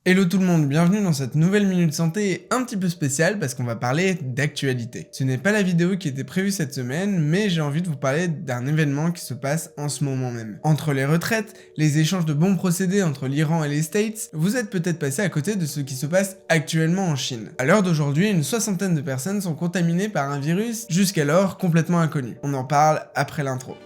Hello tout le monde, bienvenue dans cette nouvelle Minute Santé un petit peu spéciale parce qu'on va parler d'actualité. Ce n'est pas la vidéo qui était prévue cette semaine, mais j'ai envie de vous parler d'un événement qui se passe en ce moment même. Entre les retraites, les échanges de bons procédés entre l'Iran et les States, vous êtes peut-être passé à côté de ce qui se passe actuellement en Chine. À l'heure d'aujourd'hui, une soixantaine de personnes sont contaminées par un virus jusqu'alors complètement inconnu. On en parle après l'intro.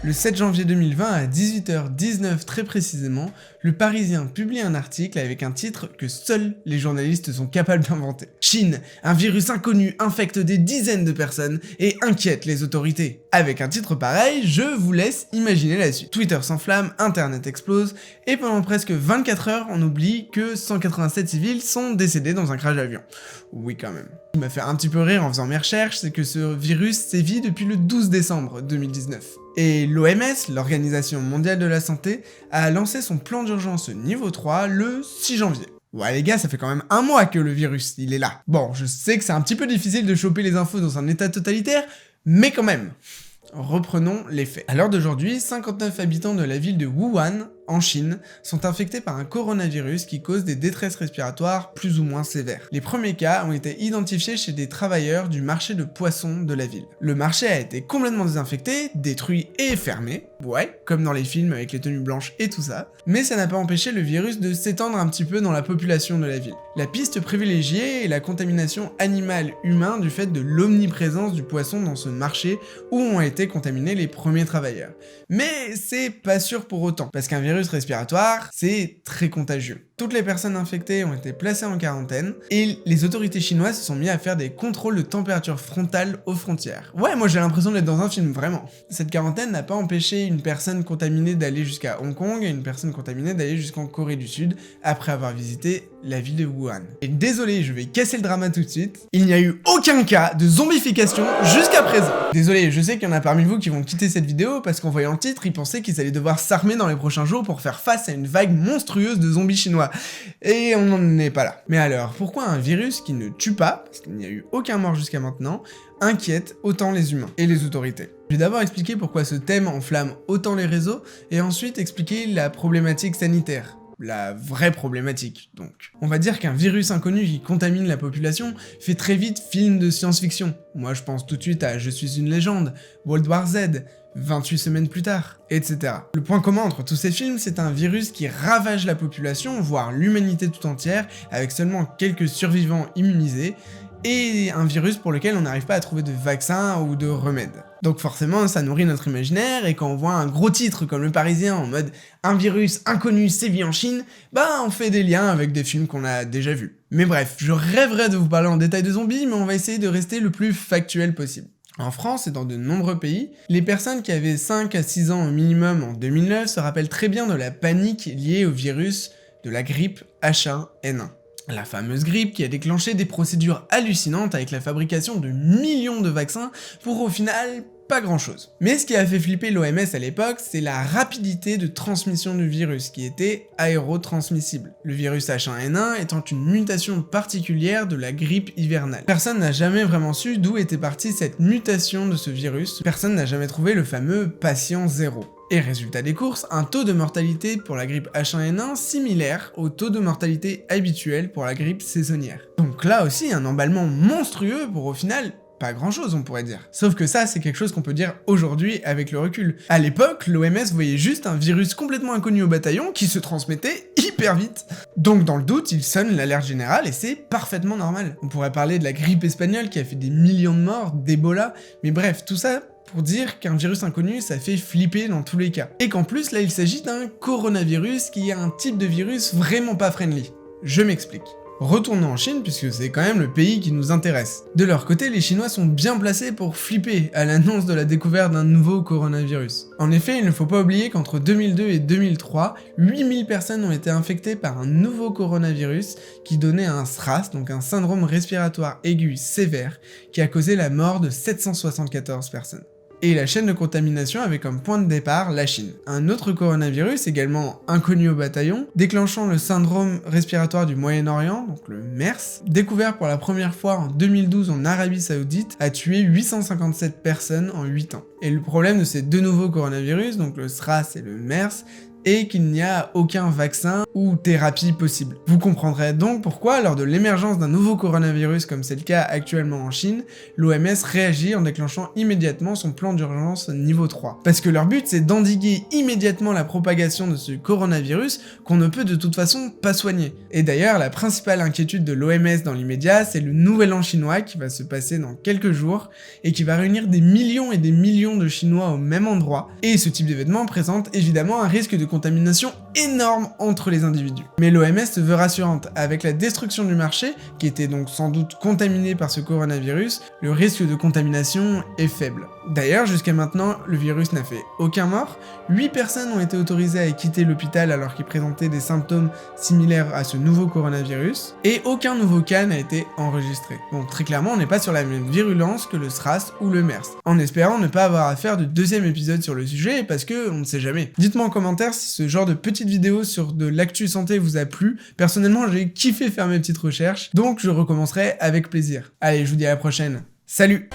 Le 7 janvier 2020 à 18h19 très précisément, le Parisien publie un article avec un titre que seuls les journalistes sont capables d'inventer. Chine, un virus inconnu infecte des dizaines de personnes et inquiète les autorités. Avec un titre pareil, je vous laisse imaginer la suite. Twitter s'enflamme, Internet explose, et pendant presque 24 heures, on oublie que 187 civils sont décédés dans un crash d'avion. Oui quand même. Ce qui m'a fait un petit peu rire en faisant mes recherches, c'est que ce virus sévit depuis le 12 décembre 2019. Et l'OMS, l'Organisation mondiale de la santé, a lancé son plan d'urgence niveau 3 le 6 janvier. Ouais les gars, ça fait quand même un mois que le virus, il est là. Bon, je sais que c'est un petit peu difficile de choper les infos dans un état totalitaire, mais quand même. Reprenons les faits. À l'heure d'aujourd'hui, 59 habitants de la ville de Wuhan, en Chine, sont infectés par un coronavirus qui cause des détresses respiratoires plus ou moins sévères. Les premiers cas ont été identifiés chez des travailleurs du marché de poissons de la ville. Le marché a été complètement désinfecté, détruit et fermé, ouais, comme dans les films avec les tenues blanches et tout ça, mais ça n'a pas empêché le virus de s'étendre un petit peu dans la population de la ville. La piste privilégiée est la contamination animale-humain du fait de l'omniprésence du poisson dans ce marché où ont été contaminés les premiers travailleurs. Mais c'est pas sûr pour autant, parce qu'un virus respiratoire, c'est très contagieux. Toutes les personnes infectées ont été placées en quarantaine, et les autorités chinoises se sont mis à faire des contrôles de température frontale aux frontières. Ouais, moi j'ai l'impression d'être dans un film, vraiment. Cette quarantaine n'a pas empêché une personne contaminée d'aller jusqu'à Hong Kong et une personne contaminée d'aller jusqu'en Corée du Sud, après avoir visité la ville de Wuhan. Et désolé, je vais casser le drama tout de suite, il n'y a eu aucun cas de zombification jusqu'à présent. Désolé, je sais qu'il y en a parmi vous qui vont quitter cette vidéo parce qu'en voyant le titre, ils pensaient qu'ils allaient devoir s'armer dans les prochains jours pour faire face à une vague monstrueuse de zombies chinois. Et on n'en est pas là. Mais alors, pourquoi un virus qui ne tue pas, parce qu'il n'y a eu aucun mort jusqu'à maintenant, inquiète autant les humains et les autorités? Je vais d'abord expliquer pourquoi ce thème enflamme autant les réseaux, et ensuite expliquer la problématique sanitaire. La vraie problématique, donc. On va dire qu'un virus inconnu qui contamine la population fait très vite film de science-fiction. Moi je pense tout de suite à Je suis une légende, World War Z, 28 semaines plus tard, etc. Le point commun entre tous ces films, c'est un virus qui ravage la population, voire l'humanité tout entière, avec seulement quelques survivants immunisés, et un virus pour lequel on n'arrive pas à trouver de vaccin ou de remède. Donc forcément, ça nourrit notre imaginaire, et quand on voit un gros titre comme Le Parisien en mode « Un virus inconnu sévit en Chine », bah on fait des liens avec des films qu'on a déjà vus. Mais bref, je rêverais de vous parler en détail de zombies, mais on va essayer de rester le plus factuel possible. En France et dans de nombreux pays, les personnes qui avaient 5 à 6 ans au minimum en 2009 se rappellent très bien de la panique liée au virus de la grippe H1N1. La fameuse grippe qui a déclenché des procédures hallucinantes avec la fabrication de millions de vaccins pour au final pas grand chose. Mais ce qui a fait flipper l'OMS à l'époque, c'est la rapidité de transmission du virus qui était aérotransmissible. Le virus H1N1 étant une mutation particulière de la grippe hivernale. Personne n'a jamais vraiment su d'où était partie cette mutation de ce virus, personne n'a jamais trouvé le fameux patient zéro. Et résultat des courses, un taux de mortalité pour la grippe H1N1 similaire au taux de mortalité habituel pour la grippe saisonnière. Donc là aussi, un emballement monstrueux pour au final pas grand chose on pourrait dire. Sauf que ça c'est quelque chose qu'on peut dire aujourd'hui avec le recul. À l'époque, l'OMS voyait juste un virus complètement inconnu au bataillon qui se transmettait hyper vite. Donc dans le doute, il sonne l'alerte générale et c'est parfaitement normal. On pourrait parler de la grippe espagnole qui a fait des millions de morts, d'Ebola, mais bref, tout ça pour dire qu'un virus inconnu, ça fait flipper dans tous les cas. Et qu'en plus, là, il s'agit d'un coronavirus qui est un type de virus vraiment pas friendly. Je m'explique. Retournons en Chine puisque c'est quand même le pays qui nous intéresse. De leur côté, les Chinois sont bien placés pour flipper à l'annonce de la découverte d'un nouveau coronavirus. En effet, il ne faut pas oublier qu'entre 2002 et 2003, 8000 personnes ont été infectées par un nouveau coronavirus qui donnait un SRAS, donc un syndrome respiratoire aigu sévère, qui a causé la mort de 774 personnes. et la chaîne de contamination avait comme point de départ la Chine. Un autre coronavirus, également inconnu au bataillon, déclenchant le syndrome respiratoire du Moyen-Orient, donc le MERS, découvert pour la première fois en 2012 en Arabie Saoudite, a tué 857 personnes en 8 ans. Et le problème de ces deux nouveaux coronavirus, donc le SRAS et le MERS, et qu'il n'y a aucun vaccin ou thérapie possible. Vous comprendrez donc pourquoi, lors de l'émergence d'un nouveau coronavirus comme c'est le cas actuellement en Chine, l'OMS réagit en déclenchant immédiatement son plan d'urgence niveau 3. Parce que leur but c'est d'endiguer immédiatement la propagation de ce coronavirus qu'on ne peut de toute façon pas soigner. Et d'ailleurs, la principale inquiétude de l'OMS dans l'immédiat, c'est le nouvel an chinois qui va se passer dans quelques jours et qui va réunir des millions et des millions de Chinois au même endroit. Et ce type d'événement présente évidemment un risque de contamination énorme entre les individus. Mais l'OMS se veut rassurante, avec la destruction du marché, qui était donc sans doute contaminé par ce coronavirus, le risque de contamination est faible. D'ailleurs, jusqu'à maintenant, le virus n'a fait aucun mort, 8 personnes ont été autorisées à quitter l'hôpital alors qu'ils présentaient des symptômes similaires à ce nouveau coronavirus, et aucun nouveau cas n'a été enregistré. Bon, très clairement, on n'est pas sur la même virulence que le SRAS ou le MERS, en espérant ne pas avoir à faire de deuxième épisode sur le sujet, parce que on ne sait jamais. Dites-moi en commentaire si ce genre de petite vidéo sur de l'actu santé vous a plu. Personnellement, j'ai kiffé faire mes petites recherches, donc je recommencerai avec plaisir. Allez, je vous dis à la prochaine. Salut!